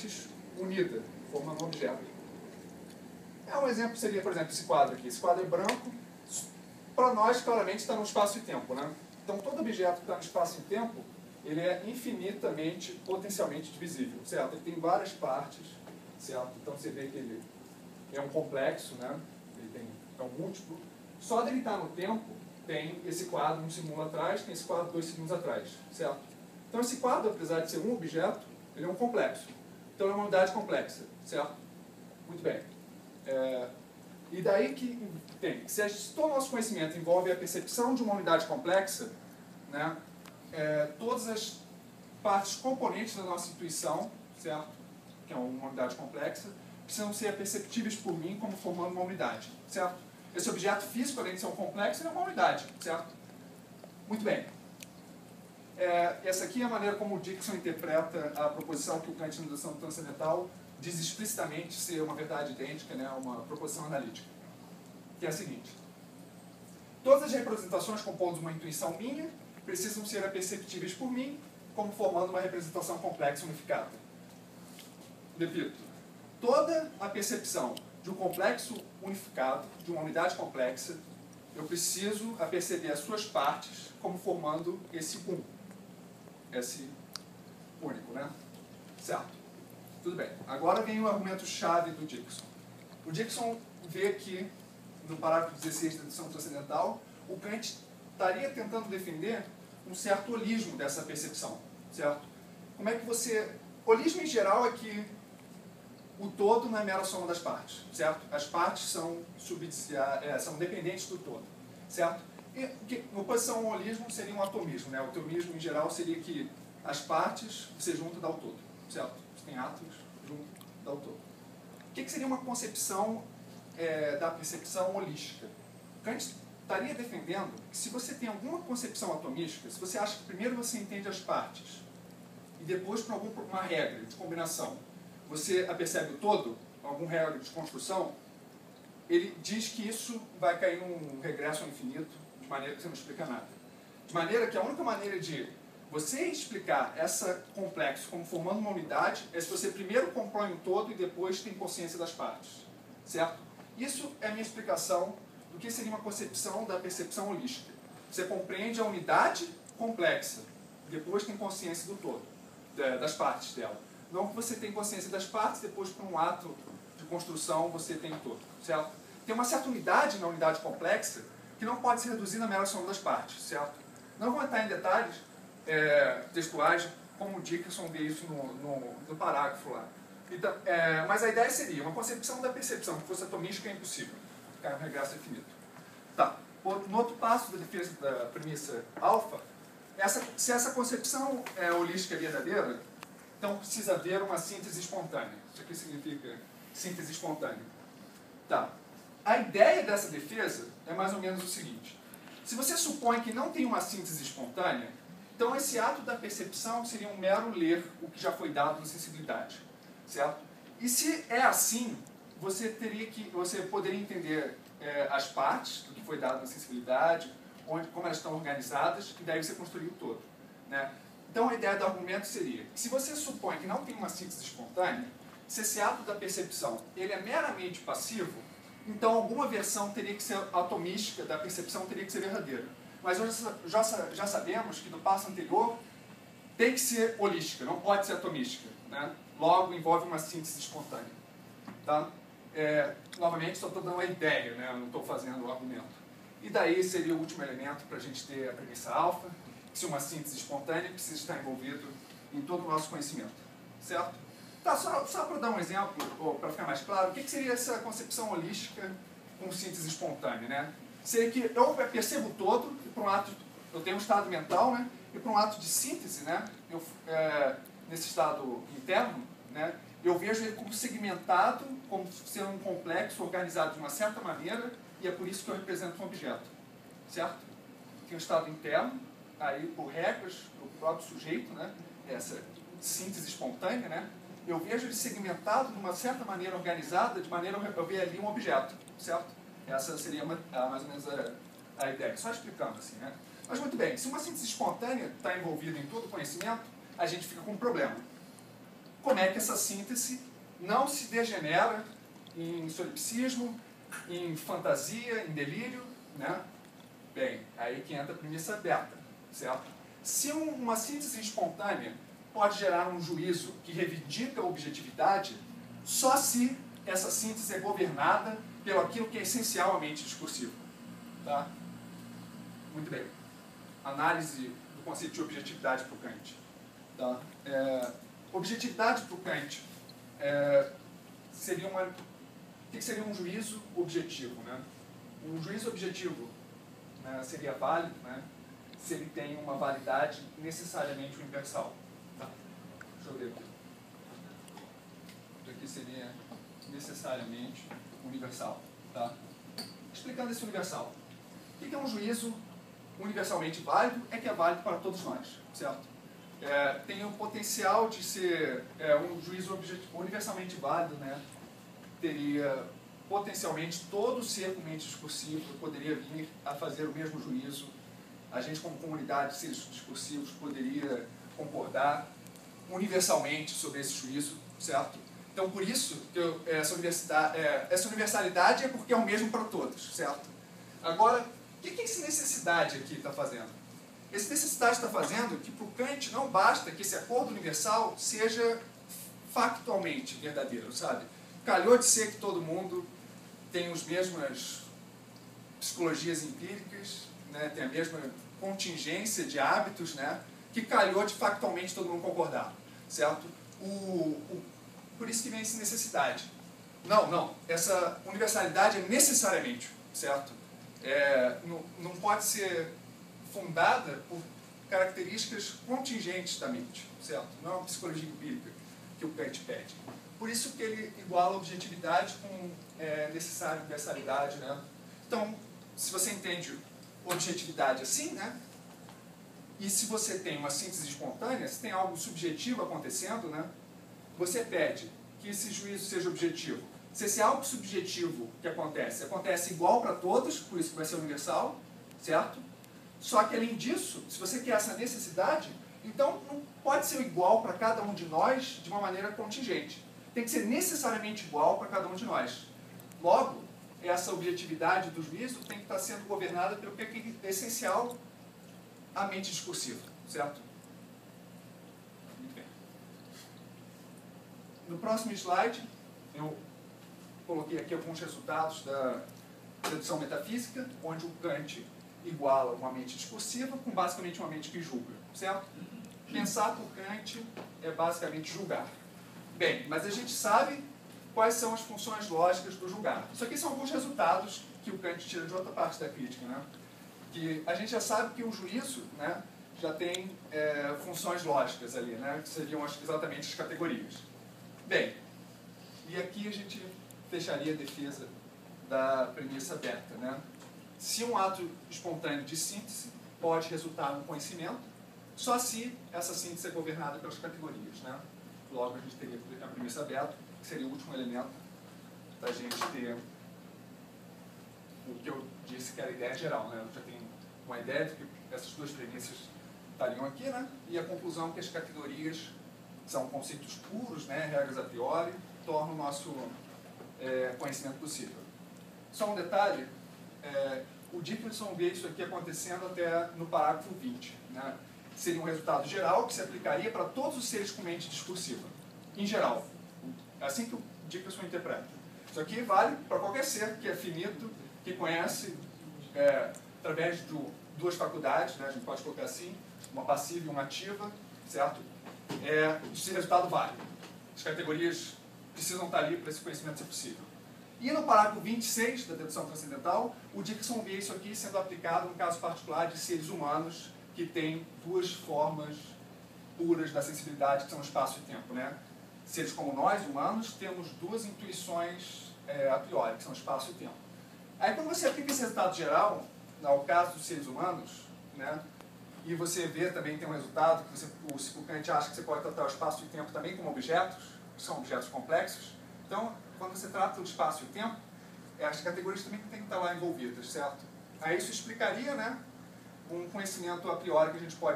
partes unida, formando um objeto. Um exemplo seria, por exemplo, esse quadro aqui. Esse quadro é branco. Para nós, claramente, está no espaço e tempo, né? Então, todo objeto que está no espaço e tempo, ele é infinitamente, potencialmente divisível, certo? Ele tem várias partes, certo? Então, você vê que ele é um complexo, né? É um múltiplo. Só dele estar no tempo, tem esse quadro 1 segundo atrás, tem esse quadro 2 segundos atrás, certo? Então, esse quadro, apesar de ser um objeto, ele é um complexo. Então, é uma unidade complexa, certo? Muito bem. E daí que tem, se todo o nosso conhecimento envolve a percepção de uma unidade complexa, né, todas as partes componentes da nossa intuição, certo, que é uma unidade complexa, precisam ser perceptíveis por mim como formando uma unidade, certo? Esse objeto físico, além de ser um complexo, ele é uma unidade, certo? Muito bem. Essa aqui é a maneira como o Dixon interpreta a proposição que o Kant, na indução transcendental, diz explicitamente ser uma verdade idêntica, né, uma proposição analítica, que é a seguinte: todas as representações compondo uma intuição minha precisam ser perceptíveis por mim como formando uma representação complexa unificada. Repito, toda a percepção de um complexo unificado, de uma unidade complexa, eu preciso perceber as suas partes como formando esse esse único, né? Certo? Tudo bem. Agora vem o argumento-chave do Dixon. O Dixon vê que, no parágrafo 16 da edição transcendental, o Kant estaria tentando defender um certo holismo dessa percepção, certo? Como é que você... Holismo, em geral, é que o todo não é mera soma das partes, certo? As partes são dependentes do todo, certo? E oposição ao holismo seria um atomismo, né? O atomismo, em geral, seria que as partes você junta e dá o todo, certo? Você tem átomos, junto, dá o todo. O que seria uma concepção da percepção holística? Kant estaria defendendo que se você tem alguma concepção atomística, se você acha que primeiro você entende as partes e depois, por alguma regra de combinação, você percebe o todo, alguma regra de construção, ele diz que isso vai cair num regresso ao infinito, de maneira que você não explica nada. De maneira que a única maneira de você explicar essa complexo como formando uma unidade é se você primeiro compõe um todo e depois tem consciência das partes, certo? Isso é a minha explicação do que seria uma concepção da percepção holística. Você compreende a unidade complexa, depois tem consciência do todo, das partes dela. Não que você tem consciência das partes, depois por um ato de construção você tem o todo, certo? Tem uma certa unidade na unidade complexa que não pode ser reduzida à mera soma das partes, certo? Não vou entrar em detalhes textuais, como o Dickinson vê isso no parágrafo lá. Então, mas a ideia seria, uma concepção da percepção que fosse atomística é impossível. Cai um regresso infinito. Tá. No outro passo da defesa da premissa alfa, se essa concepção holística é verdadeira, então precisa haver uma síntese espontânea. Isso aqui significa síntese espontânea. Tá. A ideia dessa defesa é mais ou menos o seguinte: se você supõe que não tem uma síntese espontânea, então esse ato da percepção seria um mero ler o que já foi dado na sensibilidade, certo? E se é assim, você poderia entender as partes do que foi dado na sensibilidade, como elas estão organizadas, e daí você construir o todo, né? Então a ideia do argumento seria que se você supõe que não tem uma síntese espontânea, se esse ato da percepção ele é meramente passivo, então alguma versão teria que ser atomística da percepção, teria que ser verdadeira. Mas hoje já sabemos que no passo anterior tem que ser holística, não pode ser atomística, né? Logo envolve uma síntese espontânea. Tá? Novamente só estou dando uma ideia, né? Não estou fazendo o argumento. E daí seria o último elemento para a gente ter a premissa alfa, que se uma síntese espontânea precisa estar envolvido em todo o nosso conhecimento. Certo? Tá, só para dar um exemplo, ou para ficar mais claro, o que seria essa concepção holística com síntese espontânea, né? Seria que eu percebo o todo, e por um ato, eu tenho um estado mental, né? E por um ato de síntese, né? Nesse estado interno, né? Eu vejo ele como segmentado, como sendo um complexo organizado de uma certa maneira, e é por isso que eu represento um objeto. Certo? Tem um estado interno, aí por regras, do próprio sujeito, né? Essa síntese espontânea, né? Eu vejo ele segmentado de uma certa maneira organizada, de maneira eu ver ali um objeto, certo? Essa seria mais ou menos a ideia. Só explicando assim, né? Mas muito bem, se uma síntese espontânea está envolvida em todo o conhecimento, a gente fica com um problema. como é que essa síntese não se degenera em solipsismo, em fantasia, em delírio, né? Bem, aí que entra a premissa beta, certo? Se uma síntese espontânea pode gerar um juízo que reivindica a objetividade, só se essa síntese é governada pelo aquilo que é essencial à mente discursiva. Tá? Muito bem. Análise do conceito de objetividade para o Kant. Tá? Objetividade para o Kant seria o que seria um juízo objetivo? Né? Um juízo objetivo, né, seria válido, né, se ele tem uma validade necessariamente universal. Tá? Deixa eu ver aqui. Isso aqui seria necessariamente universal. Tá? Explicando esse universal. O que é um juízo universalmente válido? É que é válido para todos nós, certo? Tem o potencial de ser um juízo universalmente válido, né? Teria potencialmente todo ser com mente discursiva poderia vir a fazer o mesmo juízo. A gente, como comunidade de seres discursivos, poderia concordar universalmente sobre esse juízo, certo? Então, por isso, que essa universalidade é porque é o mesmo para todos, certo? Agora, o que esse necessidade aqui está fazendo? Esse necessidade está fazendo que, para o Kant, não basta que esse acordo universal seja factualmente verdadeiro, sabe? Calhou de ser que todo mundo tem as mesmas psicologias empíricas, né? Tem a mesma contingência de hábitos, né? Que calhou de factualmente todo mundo concordar, certo? Por isso que vem essa necessidade. Não, essa universalidade é necessariamente, certo? Não pode ser fundada por características contingentes da mente, certo? Não é uma psicologia empírica que o Kant pede. Por isso que ele iguala a objetividade com necessária universalidade, né? Então, se você entende objetividade assim, né? E se você tem uma síntese espontânea, se tem algo subjetivo acontecendo, né? Você pede que esse juízo seja objetivo. Se esse algo subjetivo que acontece igual para todos, por isso que vai ser universal, certo? Só que, além disso, se você quer essa necessidade, então não pode ser igual para cada um de nós de uma maneira contingente. Tem que ser necessariamente igual para cada um de nós. Logo, essa objetividade do juízo tem que estar sendo governada pelo que é essencial à mente discursiva, certo? Muito bem. No próximo slide, eu coloquei aqui alguns resultados da dedução metafísica, onde o Kant iguala uma mente discursiva com basicamente uma mente que julga, certo? Pensar por Kant é basicamente julgar. Bem, mas a gente sabe quais são as funções lógicas do julgar. Isso aqui são alguns resultados que o Kant tira de outra parte da crítica, né? Que a gente já sabe que o juízo, né, já tem funções lógicas ali, né? Que seriam exatamente as categorias. Bem, e aqui a gente fecharia a defesa da premissa beta, né? Se um ato espontâneo de síntese pode resultar num conhecimento, só se essa síntese é governada pelas categorias, né? Logo, a gente teria a premissa beta, que seria o último elemento da gente ter o que eu disse que era a ideia geral, né? Eu já tenho uma ideia de que essas duas premissas estariam aqui, né? E a conclusão que as categorias são conceitos puros, né? Regras a priori, tornam o nosso conhecimento possível. Só um detalhe, o Dickinson vê isso aqui acontecendo até no parágrafo 20, né? Seria um resultado geral que se aplicaria para todos os seres com mente discursiva, em geral. É assim que o Dickinson interpreta. Isso aqui vale para qualquer ser que é finito, que conhece, através de duas faculdades, né? A gente pode colocar assim, uma passiva e uma ativa, certo? Esse resultado vale. As categorias precisam estar ali para esse conhecimento ser possível. E no parágrafo 26 da dedução transcendental, o Dickinson vê isso aqui sendo aplicado no caso particular de seres humanos que têm duas formas puras da sensibilidade, que são espaço e tempo, né? Seres como nós, humanos, temos duas intuições a priori, que são espaço e tempo. Aí quando você aplica esse resultado geral, ao caso dos seres humanos, né? E você vê também, tem um resultado, que o Kant acha que você pode tratar o espaço e o tempo também como objetos, que são objetos complexos. Então, quando você trata o espaço e o tempo, as categorias também têm que estar lá envolvidas, certo? Aí isso explicaria, né, um conhecimento a priori que a gente pode